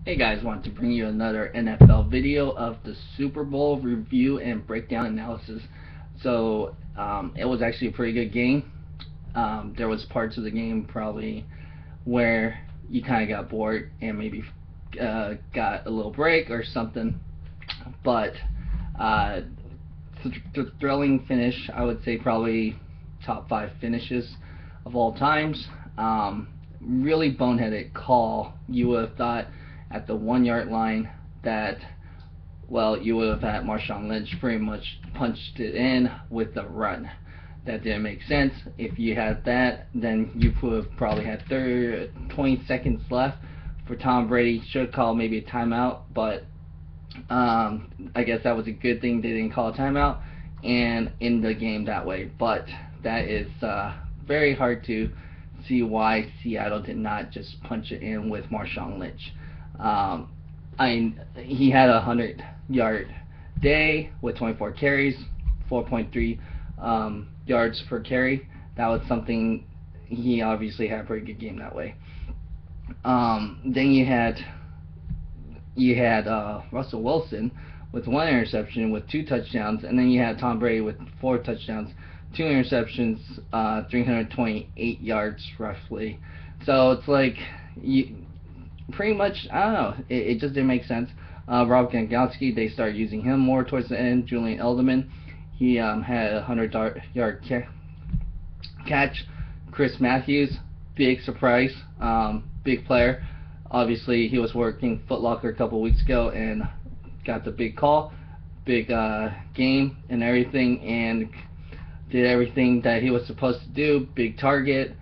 Hey guys, wanted to bring you another NFL video of the Super Bowl review and breakdown analysis. It was actually a pretty good game. There was parts of the game probably where you kind of got bored and maybe got a little break or something. But uh, thrilling finish, I would say probably top 5 finishes of all times. Really boneheaded call. You would have thought at the 1 yard line that, well, you would have had Marshawn Lynch pretty much punched it in with the run. That didn't make sense. If you had that, then you would have probably had 20 seconds left for Tom Brady. Should have called maybe a timeout, but I guess that was a good thing they didn't call a timeout and end the game that way. But that is very hard to see why Seattle did not just punch it in with Marshawn Lynch. He had a 100-yard day with 24 carries, 4.3 yards per carry. That was something. He obviously had a pretty good game that way. Then you had Russell Wilson with 1 interception with 2 touchdowns, and then you had Tom Brady with 4 touchdowns, 2 interceptions, 328 yards roughly. So it's like pretty much, I don't know, it just didn't make sense. Rob Gronkowski, they started using him more towards the end. Julian Edelman, he had a 100-yard catch. Chris Matthews, big surprise, big player. Obviously, he was working Foot Locker a couple weeks ago and got the big call, big game and everything, and did everything that he was supposed to do. Big target.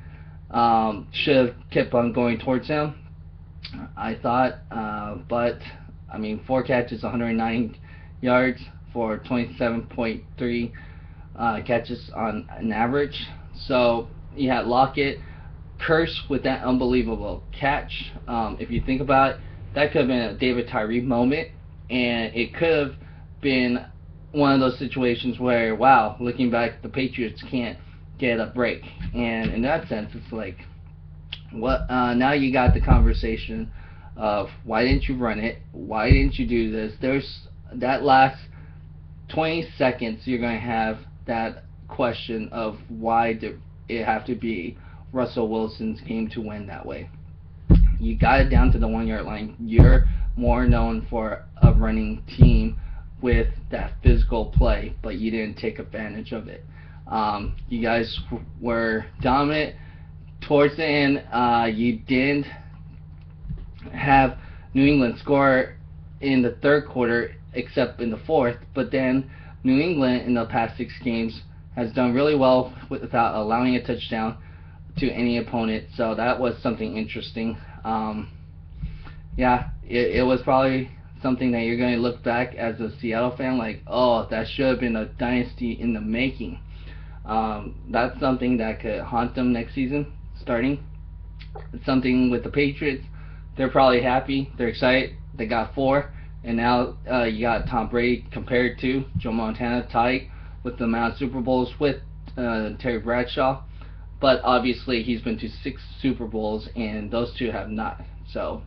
Should have kept on going towards him, I thought, but I mean, 4 catches, 109 yards for 27.3 catches on an average. So you had Lockett curse with that unbelievable catch. If you think about it, that could have been a David Tyree moment, and it could have been one of those situations where, wow, looking back, the Patriots can't get a break. And in that sense, it's like, what? Now you got the conversation of why didn't you run it? Why didn't you do this? There's that last 20 seconds. You're going to have that question of why did it have to be Russell Wilson's game to win that way. You got it down to the 1 yard line. You're more known for a running team with that physical play, but you didn't take advantage of it. You guys were dominant towards the end. You didn't have New England score in the third quarter except in the fourth, but then New England in the past 6 games has done really well without allowing a touchdown to any opponent, so that was something interesting. It was probably something that you're going to look back as a Seattle fan like, oh, that should have been a dynasty in the making. That's something that could haunt them next season starting. It's something with the Patriots. They're probably happy. They're excited. They got 4, and now you got Tom Brady compared to Joe Montana, tied with the amount of Super Bowls with Terry Bradshaw. But obviously, he's been to 6 Super Bowls, and those 2 have not. So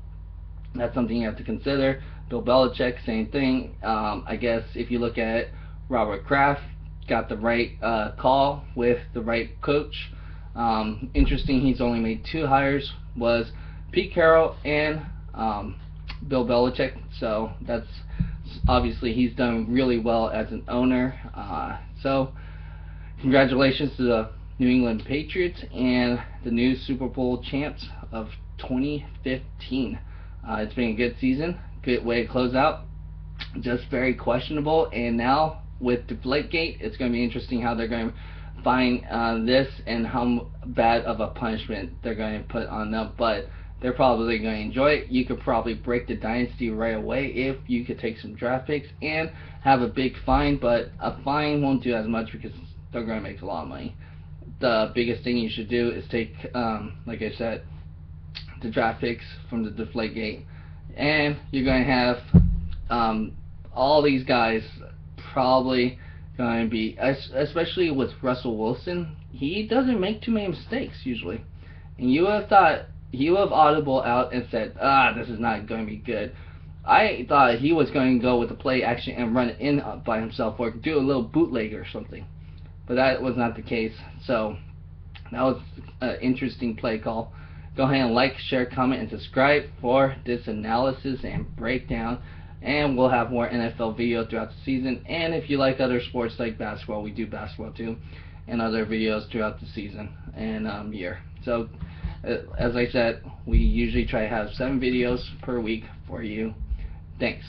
that's something you have to consider. Bill Belichick, same thing. I guess if you look at it, Robert Kraft got the right call with the right coach. Interesting, he's only made 2 hires, was Pete Carroll and Bill Belichick. So that's obviously he's done really well as an owner. So congratulations to the New England Patriots and the new Super Bowl champs of 2015. It's been a good season, good way to close out. Just very questionable, and now with Deflategate, it's going to be interesting how they're going to find this and how bad of a punishment they're going to put on them. But they're probably going to enjoy it. You could probably break the dynasty right away if you could take some draft picks and have a big fine, but a fine won't do as much because they're going to make a lot of money. The biggest thing you should do is take, like I said, the draft picks from the Deflategate, and you're going to have all these guys probably going to be, especially with Russell Wilson, he doesn't make too many mistakes usually. And you would have thought, he would have audible out and said, this is not going to be good. I thought he was going to go with the play action and run it in by himself or do a little bootleg or something. But that was not the case. So that was an interesting play call. Go ahead and like, share, comment, and subscribe for this analysis and breakdown. And we'll have more NFL video throughout the season. And if you like other sports like basketball, we do basketball too, and other videos throughout the season and year. So as I said, we usually try to have 7 videos per week for you. Thanks.